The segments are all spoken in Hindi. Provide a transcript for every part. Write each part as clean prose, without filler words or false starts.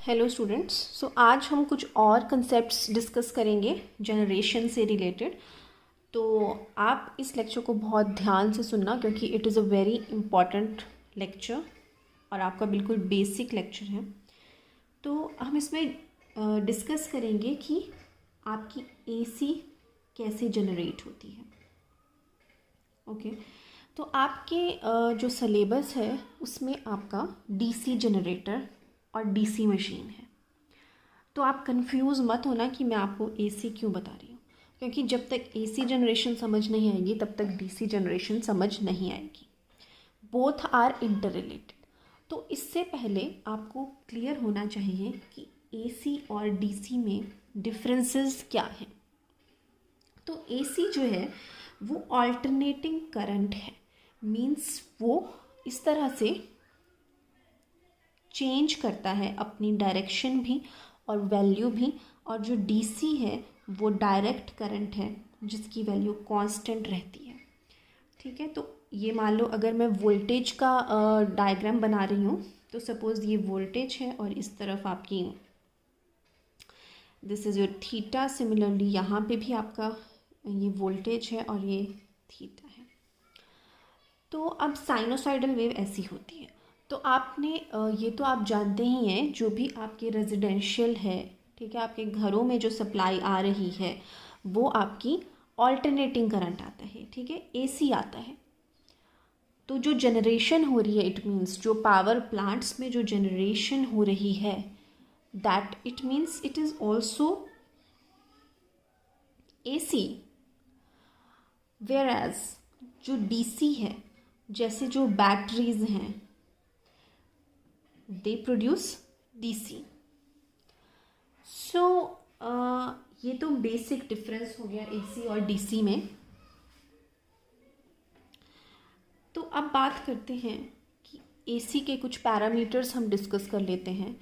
Hello students. सो आज हम कुछ और कंसेप्ट्स डिस्कस करेंगे जनरेशन से रिलेटेड। तो आप इस लेक्चर को बहुत ध्यान से सुनना क्योंकि it is a very important lecture और आपका बिल्कुल बेसिक लेक्चर है। तो हम इसमें डिस्कस करेंगे कि आपकी एसी कैसे जनरेट होती है। ओके तो आपके जो सिलेबस है उसमें आपका डीसी जनरेटर और डीसी मशीन है। तो आप कंफ्यूज मत होना कि मैं आपको एसी क्यों बता रही हूँ, क्योंकि जब तक एसी जनरेशन समझ नहीं आएगी तब तक डीसी जनरेशन समझ नहीं आएगी। Both are interrelated. तो इससे पहले आपको क्लियर होना चाहिए कि एसी और डीसी में डिफरेंसेस क्या हैं। तो एसी जो है वो ऑल्टरनेटिंग करंट है, मींस वो इस तरह से चेंज करता है अपनी डायरेक्शन भी और वैल्यू भी। और जो डीसी है वो डायरेक्ट करंट है जिसकी वैल्यू कांस्टेंट रहती है। ठीक है, तो ये मान लो अगर मैं वोल्टेज का डायग्राम बना रही हूँ तो सपोज़ ये वोल्टेज है और इस तरफ आपकी this is your theta. Similarly यहाँ पे भी आपका ये वोल्टेज है और ये थीटा है। तो अब साइनोसॉइडल वेव ऐसी होती है। तो आपने ये तो आप जानते ही हैं, जो भी आपके रेजिडेंशियल है, ठीक है, आपके घरों में जो सप्लाई आ रही है वो आपकी ऑल्टरनेटिंग करंट आता है, ठीक है, एसी आता है। तो जो जनरेशन हो रही है, इट मीन्स जो पावर प्लांट्स में जो जनरेशन हो रही है, that it means it is also AC. Whereas जो डीसी है, जैसे जो बैटरीज हैं, दे प्रोड्यूस डीसी। सो ये तो बेसिक डिफरेंस हो गया एसी और डीसी में। तो अब बात करते हैं कि एसी के कुछ पैरामीटर्स हम डिस्कस कर लेते हैं।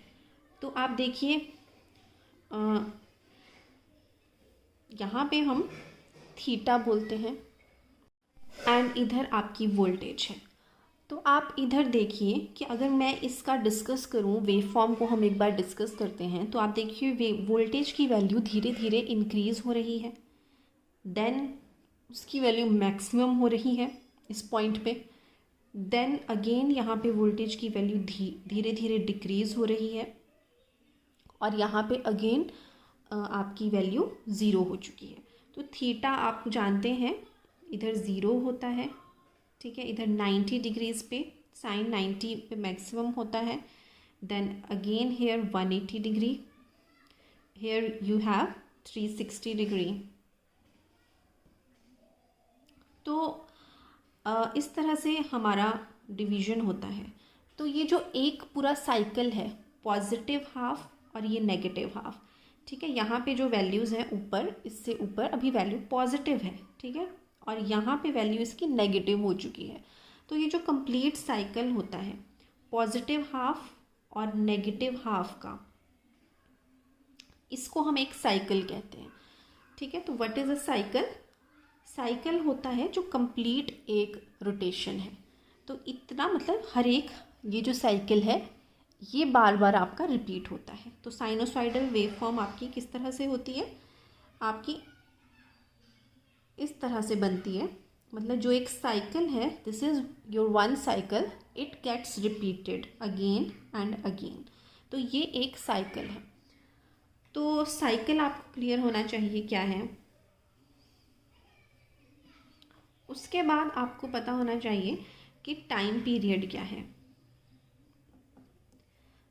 तो आप देखिए यहाँ पे हम थीटा बोलते हैं एंड इधर आपकी वोल्टेज है। तो आप इधर देखिए कि अगर मैं इसका डिस्कस करूं, वेव फॉर्म को हम एक बार डिस्कस करते हैं, तो आप देखिए वोल्टेज की वैल्यू धीरे धीरे इंक्रीज़ हो रही है, देन उसकी वैल्यू मैक्सिमम हो रही है इस पॉइंट पे, देन अगेन यहाँ पे वोल्टेज की वैल्यू धीरे धीरे डिक्रीज़ हो रही है और यहाँ पे अगेन आपकी वैल्यू ज़ीरो हो चुकी है। तो थीटा आप जानते हैं इधर ज़ीरो होता है, ठीक है, इधर 90 डिग्रीज पे, साइन 90 पे मैक्सिमम होता है, then again here 180 degree, here you have 360 degree. तो इस तरह से हमारा डिवीजन होता है। तो ये जो एक पूरा साइकिल है, पॉजिटिव हाफ और ये नेगेटिव हाफ, ठीक है, यहाँ पे जो वैल्यूज़ हैं ऊपर, इससे ऊपर अभी वैल्यू पॉजिटिव है, ठीक है, और यहाँ पे वैल्यू इसकी नेगेटिव हो चुकी है। तो ये जो कंप्लीट साइकिल होता है पॉजिटिव हाफ और नेगेटिव हाफ का, इसको हम एक साइकिल कहते हैं, ठीक है। तो what is a cycle? Cycle होता है जो कंप्लीट एक रोटेशन है। तो इतना मतलब हर एक ये जो साइकिल है ये बार बार आपका रिपीट होता है। तो साइनोसॉइडल वेव फॉर्म आपकी किस तरह से होती है? आपकी इस तरह से बनती है, मतलब जो एक साइकिल है, this is your one cycle, it gets repeated again and again. तो ये एक साइकिल है। तो साइकिल आपको क्लियर होना चाहिए क्या है। उसके बाद आपको पता होना चाहिए कि टाइम पीरियड क्या है।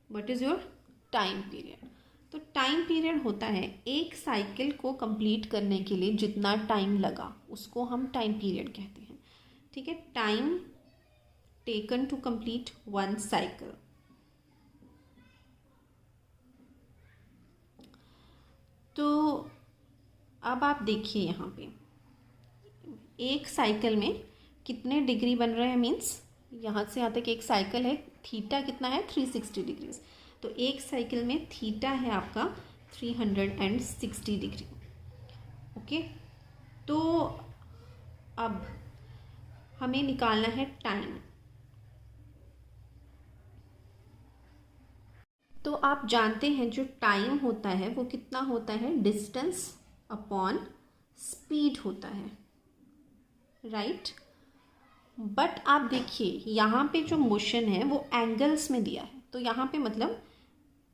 What is your time period? तो टाइम पीरियड होता है एक साइकिल को कंप्लीट करने के लिए जितना टाइम लगा उसको हम टाइम पीरियड कहते हैं, ठीक है। Time taken to complete one cycle. तो अब आप देखिए यहाँ पे एक साइकिल में कितने डिग्री बन रहे हैं, मीन्स यहाँ से यहाँ तक एक साइकिल है, थीटा कितना है 360 डिग्रीज। तो एक साइकिल में थीटा है आपका 360 डिग्री। ओके, तो अब हमें निकालना है टाइम। तो आप जानते हैं जो टाइम होता है वो कितना होता है, डिस्टेंस अपॉन स्पीड होता है, राइट। बट आप देखिए यहाँ पे जो मोशन है वो एंगल्स में दिया है, तो यहाँ पे मतलब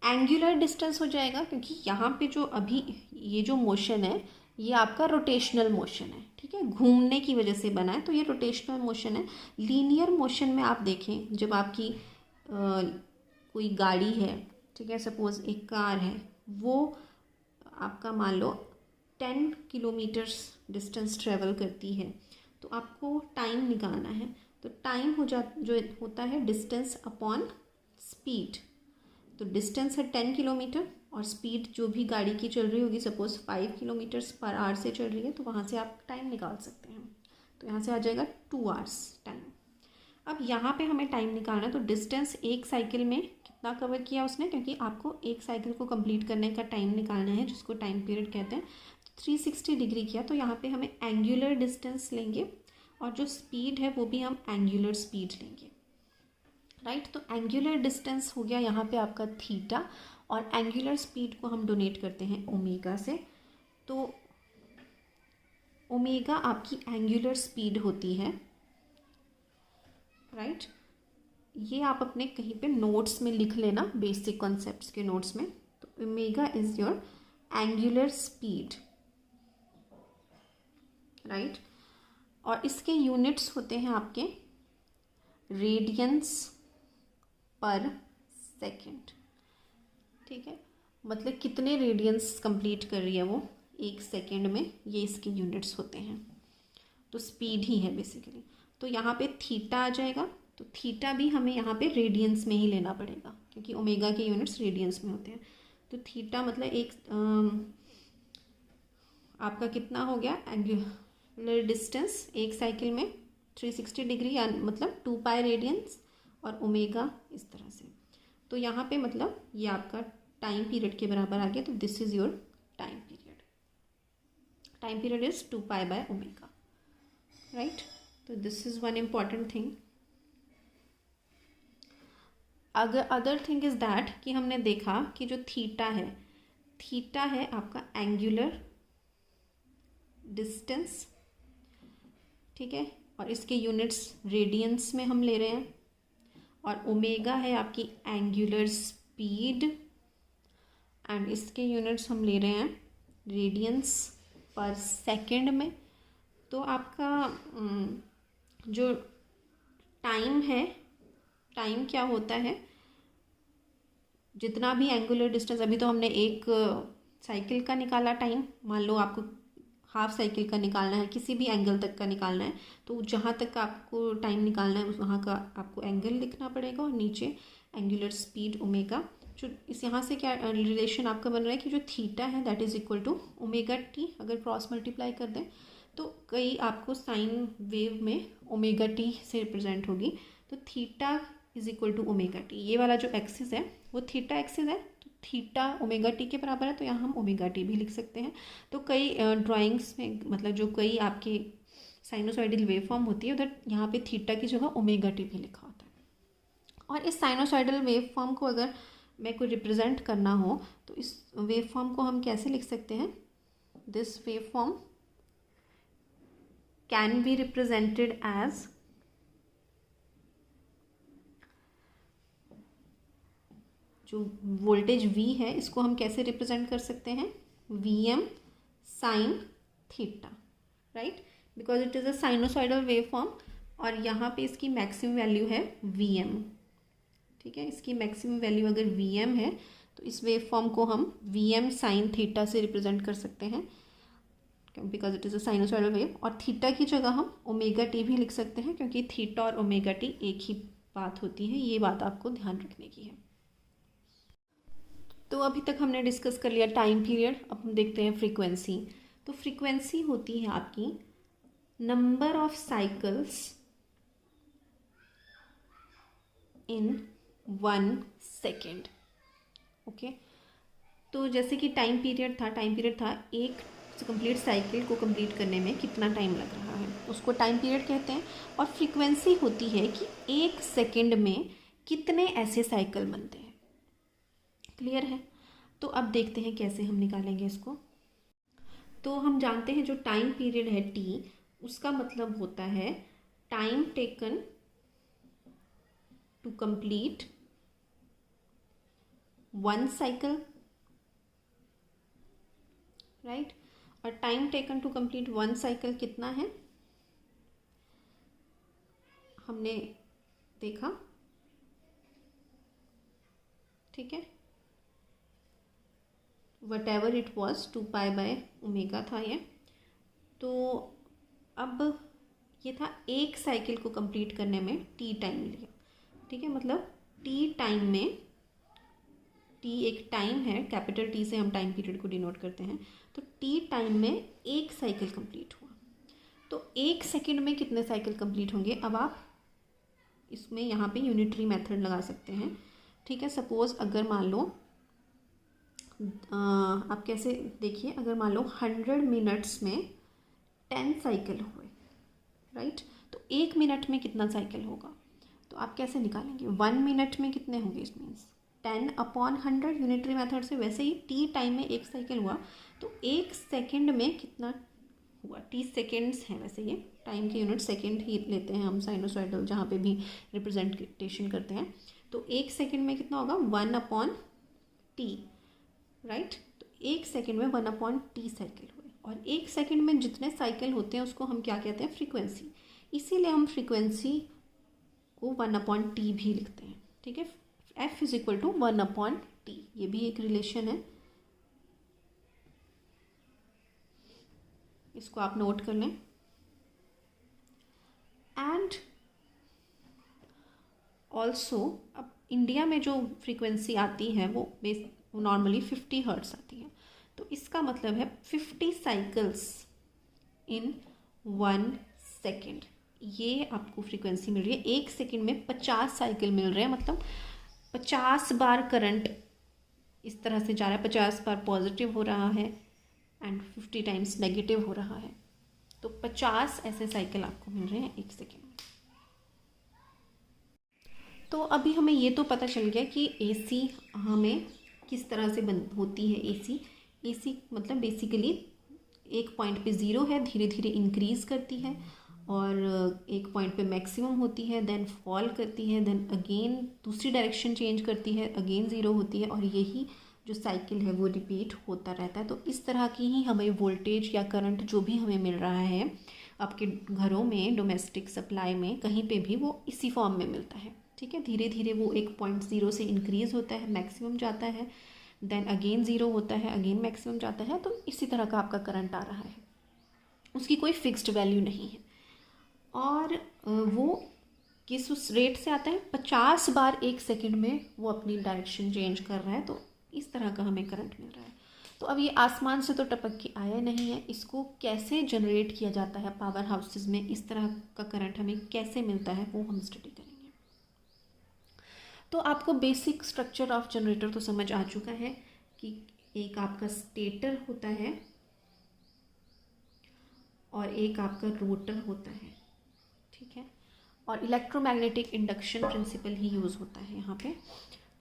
एंगुलर डिस्टेंस हो जाएगा, क्योंकि यहाँ पे जो अभी ये जो मोशन है ये आपका रोटेशनल मोशन है, ठीक है, घूमने की वजह से बना है, तो ये रोटेशनल मोशन है। लीनियर मोशन में आप देखें, जब आपकी कोई गाड़ी है, ठीक है, सपोज एक कार है, वो आपका मान लो 10 किलोमीटर्स डिस्टेंस ट्रेवल करती है, तो आपको टाइम निकालना है, तो टाइम जो होता है डिस्टेंस अपॉन स्पीड। तो डिस्टेंस है 10 किलोमीटर और स्पीड जो भी गाड़ी की चल रही होगी, सपोज 5 किलोमीटर्स पर आवर से चल रही है, तो वहाँ से आप टाइम निकाल सकते हैं। तो यहाँ से आ जाएगा 2 आवर्स टाइम। अब यहाँ पे हमें टाइम निकालना है, तो डिस्टेंस एक साइकिल में कितना कवर किया उसने, क्योंकि आपको एक साइकिल को कंप्लीट करने का टाइम निकालना है, जिसको टाइम पीरियड कहते हैं। 360 डिग्री किया, तो यहाँ पे हमें एंगुलर डिस्टेंस लेंगे और जो स्पीड है वो भी हम एंगुलर स्पीड लेंगे, राइट। तो एंगुलर डिस्टेंस हो गया यहाँ पे आपका थीटा, और एंगुलर स्पीड को हम डोनेट करते हैं ओमेगा से। तो ओमेगा आपकी एंगुलर स्पीड होती है, राइट। ये आप अपने कहीं पे नोट्स में लिख लेना, बेसिक कॉन्सेप्ट्स के नोट्स में। तो omega is your angular speed, right. और इसके यूनिट्स होते हैं आपके रेडियंस पर सेकेंड, ठीक है, मतलब कितने रेडियंस कंप्लीट कर रही है वो एक सेकेंड में, ये इसके यूनिट्स होते हैं। तो स्पीड ही है बेसिकली। तो यहाँ पे थीटा आ जाएगा, तो थीटा भी हमें यहाँ पे रेडियंस में ही लेना पड़ेगा, क्योंकि ओमेगा के यूनिट्स रेडियंस में होते हैं। तो थीटा मतलब एक आपका कितना हो गया, एंगुलर डिस्टेंस एक साइकिल में 360 डिग्री, मतलब 2 पाई रेडियंस, और ओमेगा इस तरह से। तो यहाँ पे मतलब ये आपका टाइम पीरियड के बराबर आ गया। तो this is your time period. Time period is 2 pi by omega, right. तो this is one important thing. Other thing is that कि हमने देखा कि जो थीटा है आपका एंगुलर डिस्टेंस, ठीक है, और इसके यूनिट्स रेडियंस में हम ले रहे हैं, और ओमेगा है आपकी एंगुलर स्पीड, एंड इसके यूनिट्स हम ले रहे हैं रेडियंस पर सेकेंड में। तो आपका जो टाइम है, टाइम क्या होता है, जितना भी एंगुलर डिस्टेंस, अभी तो हमने एक साइकिल का निकाला टाइम, मान लो आपको हाफ साइकिल का निकालना है, किसी भी एंगल तक का निकालना है, तो जहाँ तक आपको टाइम निकालना है वहाँ का आपको एंगल लिखना पड़ेगा, और नीचे एंगुलर स्पीड ओमेगा। जो इस यहाँ से क्या रिलेशन आपका बन रहा है कि जो थीटा है that is equal to omega T. अगर क्रॉस मल्टीप्लाई कर दें तो कई आपको साइन वेव में ओमेगा टी से रिप्रेजेंट होगी। तो theta is equal to omega T, ये वाला जो एक्सिस है वो थीटा एक्सिस है, तो थीटा ओमेगा टी के बराबर है, तो यहाँ हम ओमेगा टी भी लिख सकते हैं। तो कई ड्राइंग्स में, मतलब जो कई आपके साइनोसॉइडल वेव फॉर्म होती है, उधर यहाँ पे थीटा की जगह ओमेगा टी भी लिखा होता है। और इस साइनोसॉइडल वेव फॉर्म को अगर मैं कोई रिप्रेजेंट करना हो तो इस वेव फॉर्म को हम कैसे लिख सकते हैं, this wave form can be represented as जो वोल्टेज V है इसको हम कैसे रिप्रेजेंट कर सकते हैं, Vm sine theta, right, because it is a sinusoidal wave form, और यहाँ पे इसकी मैक्सिमम वैल्यू है Vm, ठीक है। इसकी मैक्सिमम वैल्यू अगर Vm है तो इस वेव फॉर्म को हम Vm साइन थीटा से रिप्रेजेंट कर सकते हैं, because it is a sinusoidal wave. और थीटा की जगह हम ओमेगा टी भी लिख सकते हैं, क्योंकि थीटा और ओमेगा टी एक ही बात होती है, ये बात आपको ध्यान रखने की है। तो अभी तक हमने डिस्कस कर लिया टाइम पीरियड। अब हम देखते हैं फ्रीक्वेंसी। तो फ्रीक्वेंसी होती है आपकी number of cycles in 1 second, okay. तो जैसे कि टाइम पीरियड था एक कंप्लीट साइकिल को कंप्लीट करने में कितना टाइम लग रहा है, उसको टाइम पीरियड कहते हैं। और फ्रीक्वेंसी होती है कि 1 सेकेंड में कितने ऐसे साइकिल बनते हैं, क्लियर है? तो अब देखते हैं कैसे हम निकालेंगे इसको। तो हम जानते हैं जो टाइम पीरियड है टी, उसका मतलब होता है time taken to complete one cycle, right. और time taken to complete one cycle कितना है हमने देखा, ठीक है, वट एवर इट वॉज 2π/ω था ये। तो अब ये था एक साइकिल को कंप्लीट करने में टी टाइम लिया, ठीक है। मतलब टी टाइम में, टी एक टाइम है, कैपिटल टी से हम टाइम पीरियड को डिनोट करते हैं। तो टी टाइम में एक साइकिल कंप्लीट हुआ। तो एक सेकंड में कितने साइकिल कंप्लीट होंगे? अब आप इसमें यहाँ पे यूनिटरी मेथड लगा सकते हैं, ठीक है। सपोज अगर मान लो आप कैसे देखिए, अगर मान लो 100 मिनट्स में 10 साइकिल हुए, राइट। तो एक मिनट में कितना साइकिल होगा? तो आप कैसे निकालेंगे? 1 मिनट में कितने होंगे? इस मीन्स 10/100 यूनिटरी मेथड से। वैसे ही टी टाइम में एक साइकिल हुआ, तो एक सेकंड में कितना हुआ? टी सेकेंड्स हैं, वैसे ये टाइम के यूनिट सेकंड ही लेते हैं हम साइनोसॉइडल जहाँ पे भी रिप्रेजेंटेशन करते हैं। तो एक सेकंड में कितना होगा? 1/t, right. तो एक सेकंड में 1/t साइकिल हुए, और एक सेकंड में जितने साइकिल होते हैं उसको हम क्या कहते हैं? फ्रीक्वेंसी। इसीलिए हम फ्रीक्वेंसी को 1/t भी लिखते हैं, ठीक है। F is equal to 1/t, ये भी एक रिलेशन है, इसको आप नोट कर लें। एंड ऑल्सो अब इंडिया में जो फ्रीक्वेंसी आती है वो नॉर्मली 50 हर्ट्स आती है। तो इसका मतलब है 50 साइकिल्स इन 1 सेकेंड, ये आपको फ्रीक्वेंसी मिल रही है। एक सेकेंड में 50 साइकिल मिल रहे हैं, मतलब 50 बार करंट इस तरह से जा रहा है, 50 बार पॉजिटिव हो रहा है एंड 50 टाइम्स नेगेटिव हो रहा है। तो 50 ऐसे साइकिल आपको मिल रहे हैं एक सेकेंड में। तो अभी हमें ये तो पता चल गया कि एसी हमें किस तरह से होती है। एसी मतलब बेसिकली एक पॉइंट पे ज़ीरो है, धीरे धीरे इंक्रीज़ करती है, और एक पॉइंट पे मैक्सिमम होती है, देन फॉल करती है, देन अगेन दूसरी डायरेक्शन चेंज करती है, अगेन ज़ीरो होती है, और यही जो साइकिल है वो रिपीट होता रहता है। तो इस तरह की ही हमें वोल्टेज या करंट जो भी हमें मिल रहा है आपके घरों में, डोमेस्टिक सप्लाई में, कहीं पे भी वो इसी फॉर्म में मिलता है, ठीक है। धीरे धीरे वो 1.0 से इंक्रीज़ होता है, मैक्सिमम जाता है, देन अगेन ज़ीरो होता है, अगेन मैक्सिमम जाता है। तो इसी तरह का आपका करंट आ रहा है, उसकी कोई फिक्स्ड वैल्यू नहीं है। और वो किस उस रेट से आता है? 50 बार एक सेकंड में वो अपनी डायरेक्शन चेंज कर रहा है। तो इस तरह का हमें करंट मिल रहा है। तो अब ये आसमान से तो टपक के आया नहीं है, इसको कैसे जनरेट किया जाता है पावर हाउसेस में, इस तरह का करंट हमें कैसे मिलता है, वो हम स्टडी करेंगे। तो आपको बेसिक स्ट्रक्चर ऑफ जनरेटर तो समझ आ चुका है कि एक आपका स्टेटर होता है और एक आपका रोटर होता है, ठीक है। और इलेक्ट्रोमैग्नेटिक इंडक्शन प्रिंसिपल ही यूज़ होता है यहाँ पे।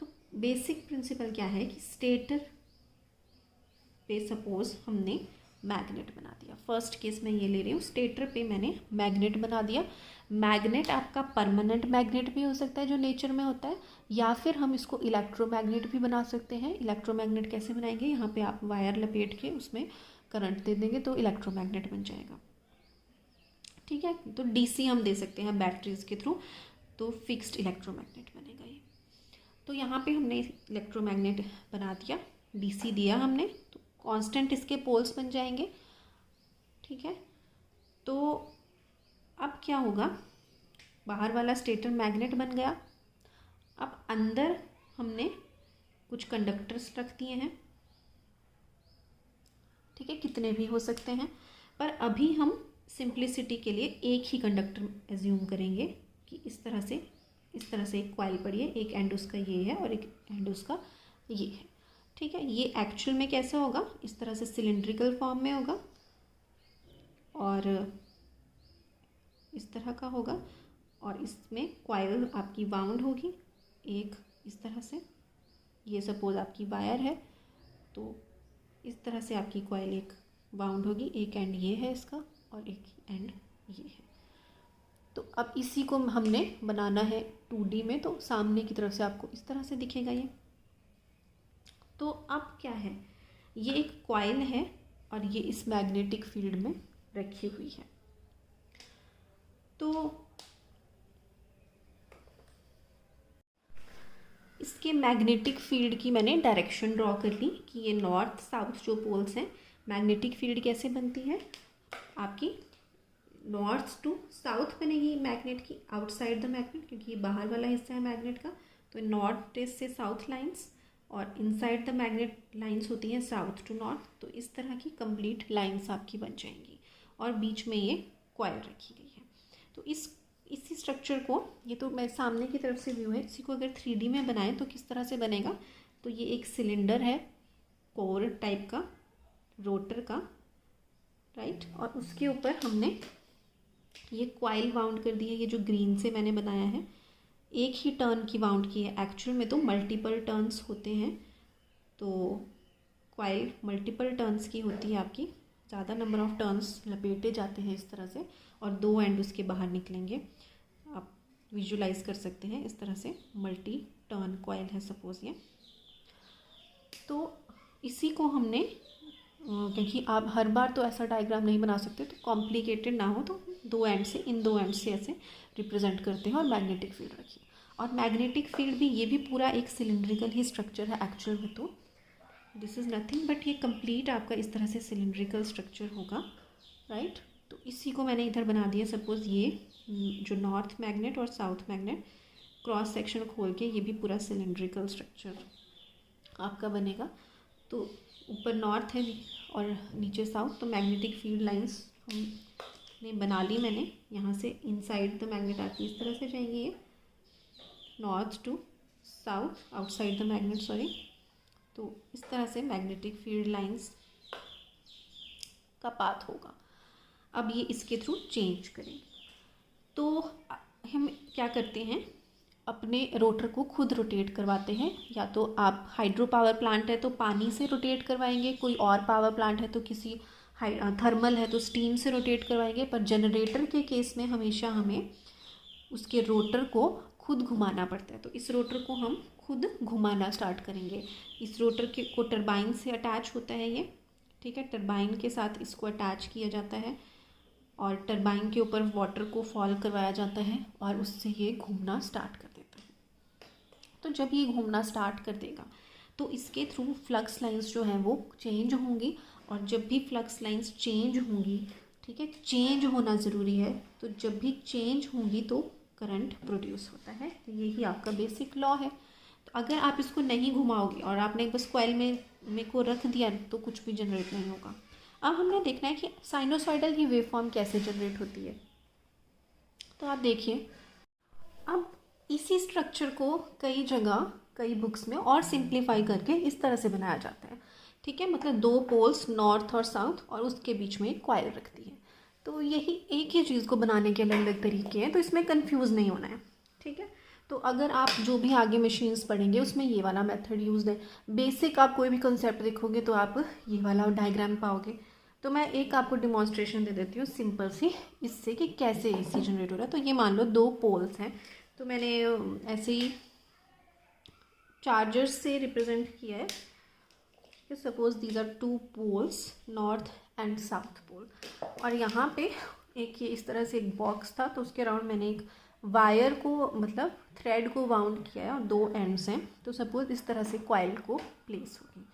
तो बेसिक प्रिंसिपल क्या है कि स्टेटर पे सपोज हमने मैग्नेट बना दिया, फर्स्ट केस में ये ले रही हूँ, स्टेटर पे मैंने मैग्नेट बना दिया। मैग्नेट आपका परमानेंट मैग्नेट भी हो सकता है जो नेचर में होता है, या फिर हम इसको इलेक्ट्रोमैग्नेट भी बना सकते हैं। इलेक्ट्रोमैग्नेट कैसे बनाएंगे? यहाँ पे आप वायर लपेट के उसमें करंट दे देंगे तो इलेक्ट्रोमैग्नेट बन जाएगा, ठीक है। तो डीसी हम दे सकते हैं बैटरीज के थ्रू, तो फिक्स्ड इलेक्ट्रोमैग्नेट बनेगा ये। तो यहाँ पे हमने इलेक्ट्रोमैग्नेट बना दिया, डीसी दिया हमने, तो कांस्टेंट इसके पोल्स बन जाएंगे, ठीक है। तो अब क्या होगा? बाहर वाला स्टेटर मैग्नेट बन गया। अब अंदर हमने कुछ कंडक्टर्स रख दिए हैं, ठीक है, कितने भी हो सकते हैं, पर अभी हम सिंप्लिसिटी के लिए एक ही कंडक्टर एज्यूम करेंगे कि इस तरह से एक कॉइल पड़ी है, एक एंड उसका ये है और एक एंड उसका ये है, ठीक है। ये एक्चुअल में कैसा होगा? इस तरह से सिलिंड्रिकल फॉर्म में होगा और इस तरह का होगा, और इसमें कॉइल आपकी वाउंड होगी एक इस तरह से, ये सपोज आपकी वायर है, तो इस तरह से आपकी कॉइल एक बाउंड होगी, एक एंड ये है इसका और एक एंड ये है। तो अब इसी को हमने बनाना है 2D में, तो सामने की तरफ से आपको इस तरह से दिखेगा ये। तो अब क्या है, ये एक कॉइल है और ये इस मैग्नेटिक फील्ड में रखी हुई है। तो इसके मैग्नेटिक फील्ड की मैंने डायरेक्शन ड्रॉ कर ली कि ये नॉर्थ साउथ जो पोल्स हैं, मैग्नेटिक फील्ड कैसे बनती है आपकी नॉर्थ टू साउथ बनेगी मैग्नेट की, आउटसाइड द मैग्नेट, क्योंकि ये बाहर वाला हिस्सा है मैग्नेट का। तो नॉर्थ से साउथ लाइंस और इनसाइड द मैग्नेट लाइंस होती हैं साउथ टू नॉर्थ। तो इस तरह की कंप्लीट लाइंस आपकी बन जाएंगी और बीच में ये कॉइल रखी गई है। तो इसी स्ट्रक्चर को, ये तो मैं सामने की तरफ से व्यू है, इसी को अगर 3D में बनाएं तो किस तरह से बनेगा। तो ये एक सिलेंडर है कोर टाइप का, रोटर का, राइट, और उसके ऊपर हमने ये कॉइल वाउंड कर दी है। ये जो ग्रीन से मैंने बनाया है, एक ही टर्न की वाउंड की है, एक्चुअल में तो मल्टीपल टर्न्स होते हैं। तो कॉइल मल्टीपल टर्न्स की होती है आपकी, ज़्यादा नंबर ऑफ टर्न्स लपेटे जाते हैं इस तरह से, और 2 एंड उसके बाहर निकलेंगे। आप विजुलाइज कर सकते हैं इस तरह से, मल्टी टर्न कॉइल है सपोज ये। तो इसी को हमने, क्योंकि आप हर बार तो ऐसा डायग्राम नहीं बना सकते, तो कॉम्प्लिकेटेड ना हो, तो 2 एंड से, इन 2 एंड से ऐसे रिप्रेजेंट करते हैं और मैग्नेटिक फील्ड रखिए। और मैग्नेटिक फील्ड भी, ये भी पूरा एक सिलिंड्रिकल ही स्ट्रक्चर है एक्चुअल में। तो दिस इज़ नथिंग बट ये कंप्लीट आपका इस तरह से सिलिंड्रिकल स्ट्रक्चर होगा, राइट। तो इसी को मैंने इधर बना दिया। सपोज़ ये जो नॉर्थ मैग्नेट और साउथ मैग्नेट क्रॉस सेक्शन खोल के, ये भी पूरा सिलिंड्रिकल स्ट्रक्चर आपका बनेगा। तो ऊपर नॉर्थ है और नीचे साउथ, तो मैग्नेटिक फील्ड लाइंस हमने बना ली मैंने। यहाँ से इनसाइड द मैग्नेट आती इस तरह से जाएंगी ये, north to south, outside the magnet sorry. तो इस तरह से मैग्नेटिक फील्ड लाइंस का पाथ होगा। अब ये इसके थ्रू चेंज करेंगे। तो हम क्या करते हैं, अपने रोटर को खुद रोटेट करवाते हैं। या तो आप हाइड्रो पावर प्लांट है तो पानी से रोटेट करवाएंगे, कोई और पावर प्लांट है तो किसी थर्मल है तो स्टीम से रोटेट करवाएंगे। पर जनरेटर के केस में हमेशा हमें उसके रोटर को खुद घुमाना पड़ता है। तो इस रोटर को हम खुद घुमाना स्टार्ट करेंगे। इस रोटर के को टरबाइन से अटैच होता है ये, ठीक है, टरबाइन के साथ इसको अटैच किया जाता है और टरबाइन के ऊपर वाटर को फॉल करवाया जाता है और उससे ये घूमना स्टार्ट कर देता है। तो जब ये घूमना स्टार्ट कर देगा तो इसके थ्रू फ्लक्स लाइंस जो हैं वो चेंज होंगी, और जब भी फ्लक्स लाइंस चेंज होंगी, ठीक है, चेंज होना ज़रूरी है, तो जब भी चेंज होंगी तो करंट प्रोड्यूस होता है। तो यही आपका बेसिक लॉ है। तो अगर आप इसको नहीं घुमाओगे और आपने बस कॉइल में को रख दिया तो कुछ भी जनरेट नहीं होगा। अब हमने देखना है कि साइनोसॉइडल की वेवफॉर्म कैसे जनरेट होती है। तो आप देखिए, अब इसी स्ट्रक्चर को कई जगह कई बुक्स में और सिंप्लीफाई करके इस तरह से बनाया जाता है, ठीक है, मतलब 2 पोल्स नॉर्थ और साउथ और उसके बीच में एक कॉइल रखती है। तो यही एक ही चीज़ को बनाने के अलग अलग तरीके हैं, तो इसमें कंफ्यूज नहीं होना है, ठीक है। तो अगर आप जो भी आगे मशीन्स पढ़ेंगे उसमें ये वाला मेथड यूज है। बेसिक आप कोई भी कंसेप्ट देखोगे तो आप ये वाला डायग्राम पाओगे। तो मैं एक आपको डिमॉन्स्ट्रेशन दे देती हूँ सिंपल सी, इससे कि कैसे एसी जनरेट हो रहा है। तो ये मान लो 2 पोल्स हैं, तो मैंने ऐसे ही चार्जर्स से रिप्रेजेंट किया है। Suppose these are 2 poles, north and south pole, और यहाँ पे एक ये इस तरह से एक बॉक्स था, तो उसके अराउंड मैंने एक वायर को, मतलब थ्रेड को वाउंड किया है और 2 एंड्स हैं। तो सपोज इस तरह से कॉइल को प्लेस होगी,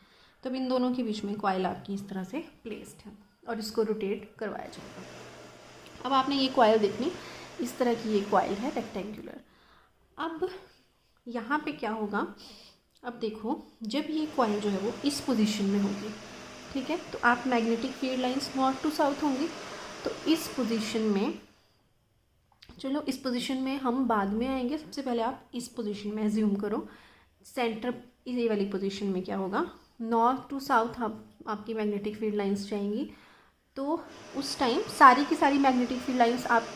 तब इन दोनों के बीच में कॉइल आपकी इस तरह से प्लेस्ड है और इसको रोटेट करवाया जाएगा। अब आपने ये कॉइल देखनी, इस तरह की ये कॉइल है रेक्टेंगुलर। अब यहाँ पे क्या होगा, अब देखो, जब ये कॉइल जो है वो इस पोजीशन में होगी, ठीक है, तो आप magnetic field lines north to south होंगी। तो इस पोजीशन में, चलो इस पोजीशन में हम बाद में आएंगे, सबसे पहले आप इस पोजीशन में एज्यूम करो। सेंटर ये वाली पोजीशन में क्या होगा, नॉर्थ टू साउथ आपकी मैग्नेटिक फील्ड लाइंस जाएंगी। तो उस टाइम सारी की सारी मैग्नेटिक फील्ड लाइंस आप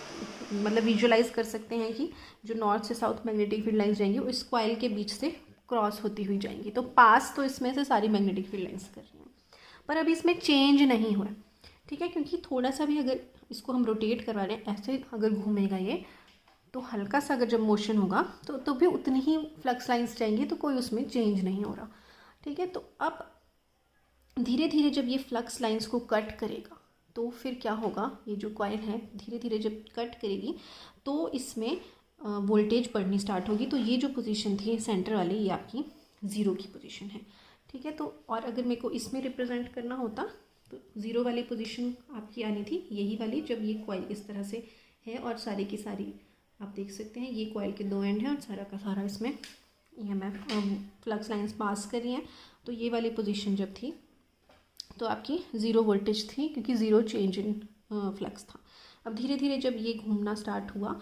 मतलब विजुलाइज कर सकते हैं कि जो नॉर्थ से साउथ मैग्नेटिक फील्ड लाइंस जाएंगी इस कॉइल के बीच से क्रॉस होती हुई जाएंगी। तो पास तो इसमें से सारी मैग्नेटिक फील्ड लाइंस कर रही हैं, पर अभी इसमें चेंज नहीं हुआ, ठीक है, क्योंकि थोड़ा सा भी अगर इसको हम रोटेट करवा रहे हैं, ऐसे अगर घूमेगा ये, तो हल्का सा अगर जब मोशन होगा तो भी उतनी ही फ्लक्स लाइंस जाएंगी, तो कोई उसमें चेंज नहीं हो रहा, ठीक है। तो अब धीरे धीरे जब ये फ्लक्स लाइंस को कट करेगा तो फिर क्या होगा, ये जो कॉइल है धीरे धीरे जब कट करेगी तो इसमें वोल्टेज बढ़नी स्टार्ट होगी। तो ये जो पोजीशन थी सेंटर वाली, ये आपकी ज़ीरो की पोजीशन है, ठीक है। तो और अगर मेरे को इसमें रिप्रेजेंट करना होता तो ज़ीरो वाली पोजीशन आपकी आनी थी यही वाली, जब ये कॉइल इस तरह से है और सारी की सारी आप देख सकते हैं ये कॉइल के दो एंड हैं और सारा का सारा इसमें EMF फ्लक्स लाइंस पास कर रही हैं। तो ये वाली पोजीशन जब थी तो आपकी ज़ीरो वोल्टेज थी, क्योंकि ज़ीरो चेंज इन फ्लक्स था। अब धीरे धीरे जब ये घूमना स्टार्ट हुआ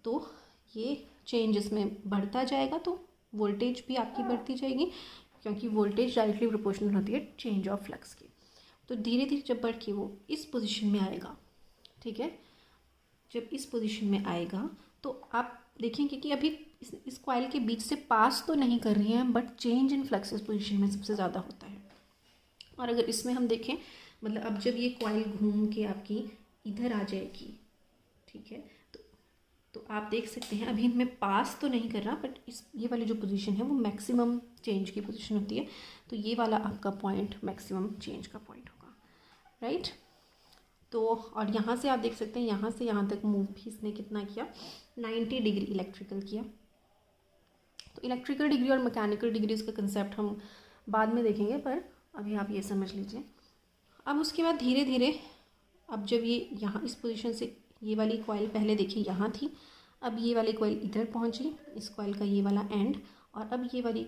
तो ये चेंज इसमें बढ़ता जाएगा, तो वोल्टेज भी आपकी बढ़ती जाएगी, क्योंकि वोल्टेज डायरेक्टली प्रोपोर्शनल होती है चेंज ऑफ फ्लक्स की। तो धीरे धीरे जब बढ़ के वो इस पोजीशन में आएगा, ठीक है, जब इस पोजीशन में आएगा तो आप देखेंगे कि अभी इस कॉइल के बीच से पास तो नहीं कर रही हैं, बट चेंज इन फ्लक्स इस पोजीशन में सबसे ज़्यादा होता है। और अगर इसमें हम देखें, मतलब अब जब ये कॉइल घूम के आपकी इधर आ जाएगी, ठीक है, तो आप देख सकते हैं अभी इनमें पास तो नहीं कर रहा, बट ये वाली जो पोजीशन है वो मैक्सिमम चेंज की पोजीशन होती है। तो ये वाला आपका पॉइंट मैक्सिमम चेंज का पॉइंट होगा, राइट। तो और यहाँ से आप देख सकते हैं यहाँ से यहाँ तक मूव भी इसने कितना किया, 90 डिग्री इलेक्ट्रिकल किया। तो इलेक्ट्रिकल डिग्री और मैकेनिकल डिग्रीज का कंसेप्ट हम बाद में देखेंगे, पर अभी आप ये समझ लीजिए। अब उसके बाद धीरे धीरे अब जब ये यहाँ इस पोजीशन से ये वाली कॉइल पहले देखिए यहाँ थी, अब ये वाली कॉइल इधर पहुँची, इस कॉइल का ये वाला एंड, और अब ये वाली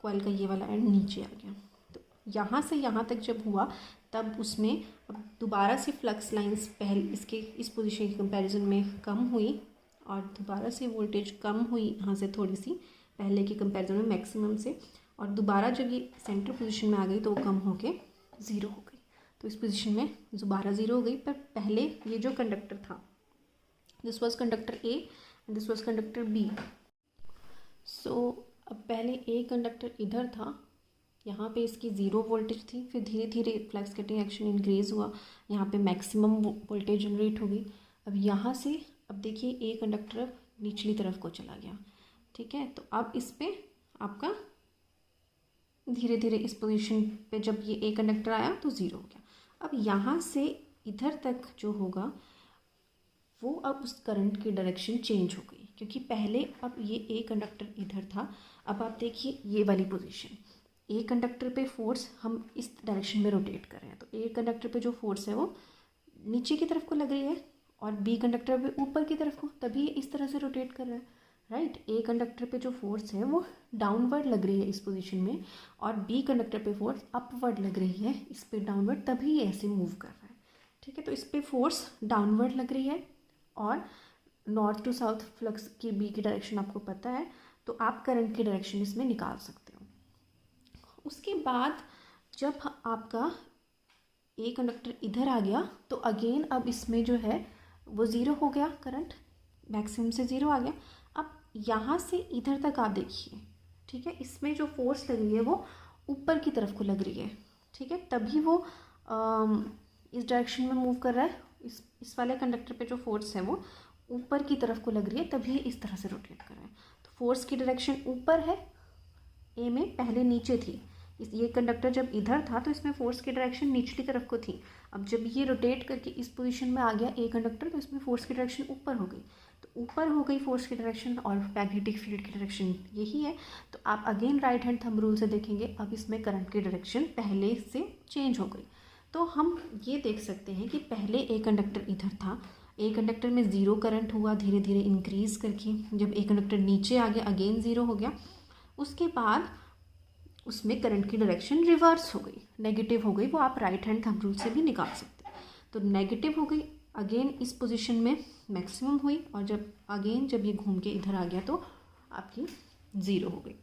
कॉइल का ये वाला एंड नीचे आ गया। तो यहाँ से यहाँ तक जब हुआ तब उसमें अब दोबारा से फ्लक्स लाइंस पहले इसके इस पोजीशन के कंपैरिजन में कम हुई, और दोबारा से वोल्टेज कम हुई यहाँ से थोड़ी सी पहले के कंपैरिजन में मैक्सिमम से, और दोबारा जब ये सेंटर पोजीशन में आ गई तो वो कम होके ज़ीरो हो गई। तो इस पोजीशन में दोबारा ज़ीरो हो गई, पर पहले ये जो कंडक्टर था, this was conductor A and this was conductor B. So अब पहले ए कंडक्टर इधर था, यहाँ पे इसकी ज़ीरो वोल्टेज थी, फिर धीरे धीरे फ्लक्स कटिंग एक्शन इंक्रीज़ हुआ, यहाँ पे मैक्सिमम वोल्टेज जनरेट हो गई। अब यहाँ से अब देखिए ए कंडक्टर निचली तरफ को चला गया, ठीक है। तो अब इस पे आपका धीरे धीरे इस पोजीशन पे जब ये ए कंडक्टर आया तो ज़ीरो हो गया। अब यहाँ से इधर तक जो होगा वो अब उस करंट की डायरेक्शन चेंज हो गई, क्योंकि पहले अब ये ए कंडक्टर इधर था, अब आप देखिए ये वाली पोजीशन, ए कंडक्टर पे फोर्स हम इस डायरेक्शन में रोटेट कर रहे हैं, तो ए कंडक्टर पे जो फोर्स है वो नीचे की तरफ को लग रही है, और बी कंडक्टर पे ऊपर की तरफ को, तभी इस तरह से रोटेट कर रहा है, राइट। ए कंडक्टर पे जो फोर्स है वो डाउनवर्ड लग रही है इस पोजीशन में, और बी कंडक्टर पे फोर्स अपवर्ड लग रही है इस पे डाउनवर्ड, तभी ये ऐसे मूव कर रहा है, ठीक है। तो इस पे फोर्स डाउनवर्ड लग रही है, और नॉर्थ टू साउथ फ्लक्स की बी की डायरेक्शन आपको पता है, तो आप करंट की डायरेक्शन इसमें निकाल सकते हो। उसके बाद जब आपका ए कंडक्टर इधर आ गया तो अगेन अब इसमें जो है वो ज़ीरो हो गया, करंट मैक्सिमम से ज़ीरो आ गया। अब यहाँ से इधर तक आप देखिए, ठीक है, इसमें जो फोर्स लग रही है वो ऊपर की तरफ को लग रही है, ठीक है, तभी वो इस डायरेक्शन में मूव कर रहा है। इस वाले कंडक्टर पे जो फोर्स है वो ऊपर की तरफ को लग रही है, तभी इस तरह से रोटेट कर रहा है। तो फोर्स की डायरेक्शन ऊपर है, ए में पहले नीचे थी, ये कंडक्टर जब इधर था तो इसमें फोर्स की डायरेक्शन निचली तरफ को थी। अब जब ये रोटेट करके इस पोजीशन में आ गया ए कंडक्टर, तो इसमें फोर्स की डायरेक्शन ऊपर हो गई, तो ऊपर हो गई फोर्स की डायरेक्शन, और मैग्नेटिक फील्ड की डायरेक्शन यही है। तो आप again right hand thumb rule से देखेंगे, अब इसमें करंट की डायरेक्शन पहले से चेंज हो गई। तो हम ये देख सकते हैं कि पहले ए कंडक्टर इधर था, ए कंडक्टर में ज़ीरो करंट हुआ, धीरे धीरे इंक्रीज़ करके जब ए कंडक्टर नीचे आ गया अगेन ज़ीरो हो गया। उसके बाद उसमें करंट की डायरेक्शन रिवर्स हो गई, नेगेटिव हो गई, वो आप राइट हैंड थंब रूल से भी निकाल सकते हैं। तो नेगेटिव हो गई, अगेन इस पोजीशन में मैक्सिमम हुई, और जब ये घूम के इधर आ गया तो आपकी ज़ीरो हो गई।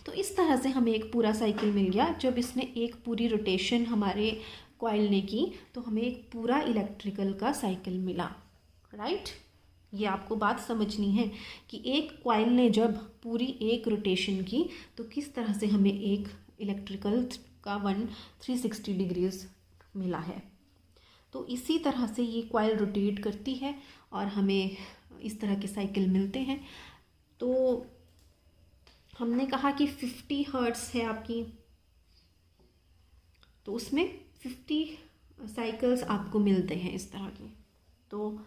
तो इस तरह से हमें एक पूरा साइकिल मिल गया। जब इसने एक पूरी रोटेशन हमारे कॉइल ने की तो हमें एक पूरा इलेक्ट्रिकल का साइकिल मिला, राइट। ये आपको बात समझनी है कि एक कॉइल ने जब पूरी एक रोटेशन की तो किस तरह से हमें एक इलेक्ट्रिकल का 360 डिग्रीज मिला है। तो इसी तरह से ये कॉइल रोटेट करती है और हमें इस तरह के साइकिल मिलते हैं। तो हमने कहा कि 50 हर्ट्ज़ है आपकी, तो उसमें 50 साइकिल्स आपको मिलते हैं इस तरह के। तो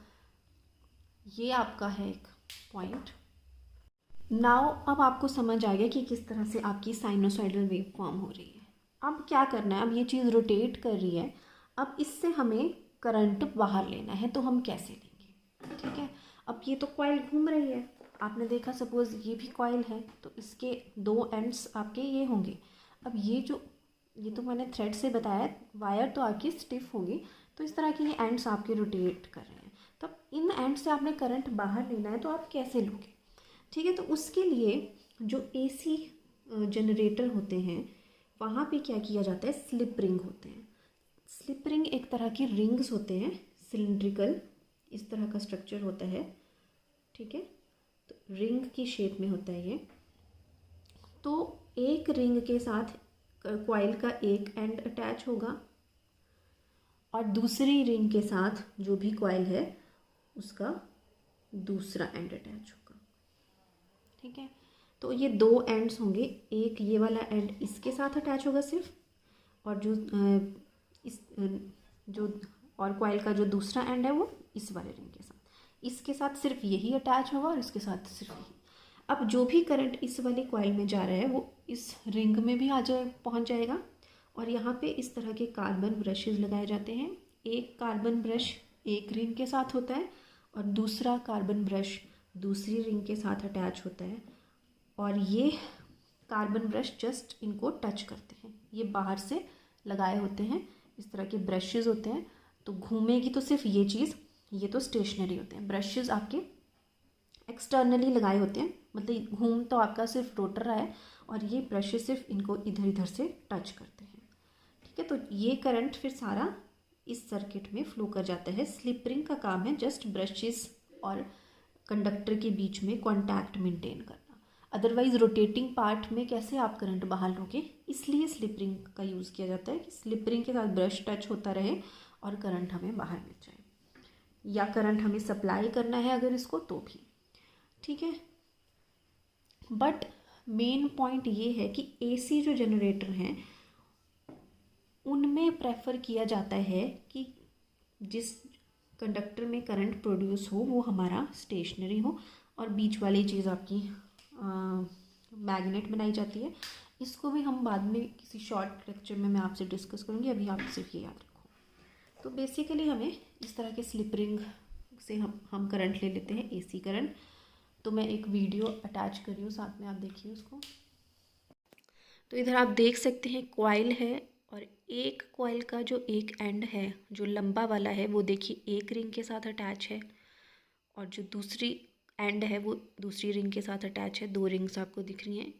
ये आपका है एक पॉइंट। नाउ अब आपको समझ आ गया कि किस तरह से आपकी साइनोसॉइडल वेव फॉर्म हो रही है। अब क्या करना है, अब ये चीज़ रोटेट कर रही है, अब इससे हमें करंट बाहर लेना है। तो हम कैसे लेंगे, ठीक है। अब ये तो कॉइल घूम रही है, आपने देखा, सपोज़ ये भी कॉइल है, तो इसके 2 एंड्स आपके ये होंगे। अब ये तो मैंने थ्रेड से बताया, वायर तो आपकी स्टिफ होगी, तो इस तरह के ये एंड्स आपके रोटेट कर रहे हैं। तब इन एंड से आपने करंट बाहर लेना है, तो आप कैसे लोगे, ठीक है। तो उसके लिए जो एसी जनरेटर होते हैं वहाँ पे क्या किया जाता है, स्लिप रिंग होते हैं। स्लिप रिंग एक तरह की रिंग्स होते हैं, सिलिंड्रिकल इस तरह का स्ट्रक्चर होता है, ठीक है। तो रिंग की शेप में होता है ये। तो एक रिंग के साथ कॉइल का एक एंड अटैच होगा और दूसरी रिंग के साथ जो भी कॉइल है उसका दूसरा एंड अटैच होगा, ठीक है। तो ये 2 एंड्स होंगे, एक ये वाला एंड इसके साथ अटैच होगा सिर्फ, और जो और कॉइल का जो दूसरा एंड है वो इस वाले रिंग के साथ, इसके साथ सिर्फ यही अटैच होगा और इसके साथ सिर्फ यही। अब जो भी करंट इस वाले कॉइल में जा रहा है वो इस रिंग में भी पहुंच जाएगा। और यहाँ पे इस तरह के कार्बन ब्रशेज़ लगाए जाते हैं। एक कार्बन ब्रश एक रिंग के साथ होता है और दूसरा कार्बन ब्रश दूसरी रिंग के साथ अटैच होता है, और ये कार्बन ब्रश जस्ट इनको टच करते हैं। ये बाहर से लगाए होते हैं, इस तरह के ब्रशेज़ होते हैं। तो घूमेगी तो सिर्फ ये चीज़, ये तो स्टेशनरी होते हैं। ब्रशेज़ आपके एक्सटर्नली लगाए होते हैं, मतलब घूम तो आपका सिर्फ रोटर रहा है और ये ब्रशेज सिर्फ इनको इधर इधर से टच करते हैं, ठीक है। तो ये करंट फिर सारा इस सर्किट में फ्लो कर जाता है। स्लिप रिंग का काम है जस्ट ब्रशेस और कंडक्टर के बीच में कांटेक्ट मेंटेन करना। अदरवाइज रोटेटिंग पार्ट में कैसे आप करंट बाहर लोगे, इसलिए स्लिप रिंग का यूज़ किया जाता है कि स्लिप रिंग के साथ ब्रश टच होता रहे और करंट हमें बाहर मिल जाए, या करंट हमें सप्लाई करना है अगर इसको तो भी, ठीक है। बट मेन पॉइंट ये है कि एसी जो जनरेटर हैं उनमें प्रेफर किया जाता है कि जिस कंडक्टर में करंट प्रोड्यूस हो वो हमारा स्टेशनरी हो, और बीच वाली चीज़ आपकी मैग्नेट बनाई जाती है। इसको भी हम बाद में किसी शॉर्ट लेक्चर में मैं आपसे डिस्कस करूँगी, अभी आप सिर्फ ये याद रखो। तो बेसिकली हमें इस तरह के स्लिप रिंग से हम करंट ले लेते हैं, एसी करंट। तो मैं एक वीडियो अटैच कर रही हूँ, साथ में आप देखिए उसको। तो इधर आप देख सकते हैं कॉइल है, और एक कॉइल का जो एक एंड है जो लंबा वाला है वो देखिए एक रिंग के साथ अटैच है, और जो दूसरी एंड है वो दूसरी रिंग के साथ अटैच है। 2 रिंग्स आपको दिख रही हैं,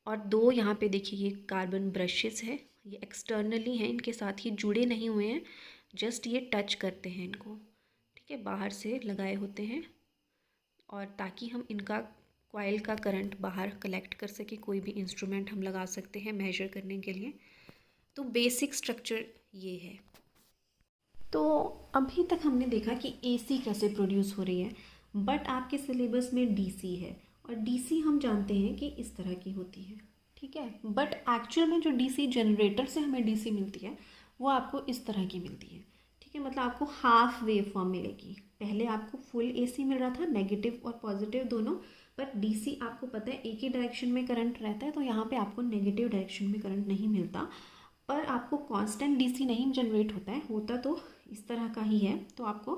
और 2 यहाँ पे देखिए ये कार्बन ब्रशेस है, ये एक्सटर्नली हैं, इनके साथ ये जुड़े नहीं हुए हैं, जस्ट ये टच करते हैं इनको, ठीक है, बाहर से लगाए होते हैं, और ताकि हम इनका कॉइल का करंट बाहर कलेक्ट कर सके, कोई भी इंस्ट्रूमेंट हम लगा सकते हैं मेजर करने के लिए। तो बेसिक स्ट्रक्चर ये है। तो अभी तक हमने देखा कि एसी कैसे प्रोड्यूस हो रही है, बट आपके सिलेबस में डीसी है, और डीसी हम जानते हैं कि इस तरह की होती है, ठीक है। बट एक्चुअल में जो डीसी जनरेटर से हमें डीसी मिलती है वो आपको इस तरह की मिलती है, ठीक है। मतलब आपको हाफ वेव फॉर्म मिलेगी। पहले आपको फुल एसी मिल रहा था, नेगेटिव और पॉजिटिव दोनों, पर डीसी आपको पता है एक ही डायरेक्शन में करंट रहता है, तो यहाँ पे आपको नेगेटिव डायरेक्शन में करंट नहीं मिलता। पर आपको कांस्टेंट डीसी नहीं जनरेट होता है, होता तो इस तरह का ही है। तो आपको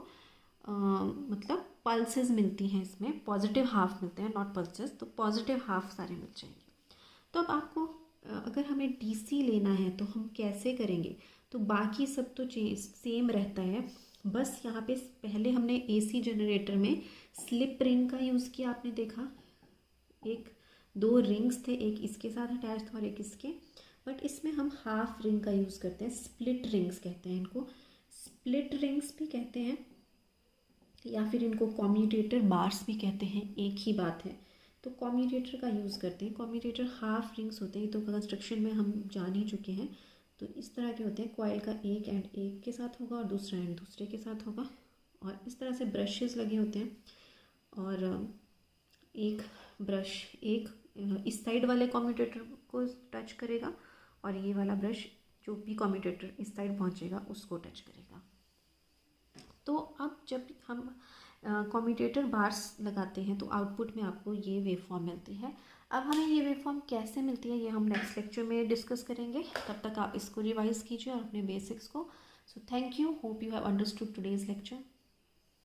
मतलब पल्सेस मिलती हैं, इसमें पॉजिटिव हाफ मिलते हैं, नॉट पल्सेस, तो पॉजिटिव हाफ सारे मिल जाएंगे। तो अब आपको अगर हमें डीसी लेना है तो हम कैसे करेंगे, तो बाकी सब तो सेम रहता है, बस यहाँ पे पहले हमने एसी जनरेटर में स्लिप रिंग का यूज़ किया, आपने देखा, 2 रिंग्स थे, एक इसके साथ अटैच था और एक इसके, बट इसमें हम हाफ रिंग का यूज़ करते हैं, स्प्लिट रिंग्स कहते हैं इनको, स्प्लिट रिंग्स भी कहते हैं। या फिर इनको कम्यूटेटर बार्स भी कहते हैं, एक ही बात है। तो कम्यूटेटर का यूज़ करते हैं। कम्यूटेटर हाफ रिंग्स होते हैं, तो कंस्ट्रक्शन में हम जान ही चुके हैं। तो इस तरह के होते हैं, कॉइल का एक एंड एक के साथ होगा और दूसरा एंड दूसरे के साथ होगा, और इस तरह से ब्रशेस लगे होते हैं। और एक ब्रश एक इस साइड वाले कम्यूटेटर को टच करेगा, और ये वाला ब्रश जो भी कम्यूटेटर इस साइड पहुंचेगा उसको टच करेगा। तो अब जब हम कम्यूटेटर बार्स लगाते हैं तो आउटपुट में आपको ये वेवफॉर्म मिलती है। अब हमें ये वेवफॉर्म कैसे मिलती है ये हम नेक्स्ट लेक्चर में डिस्कस करेंगे। तब तक आप इसको रिवाइज कीजिए और अपने बेसिक्स को। So thank you, hope you have understood today's lecture.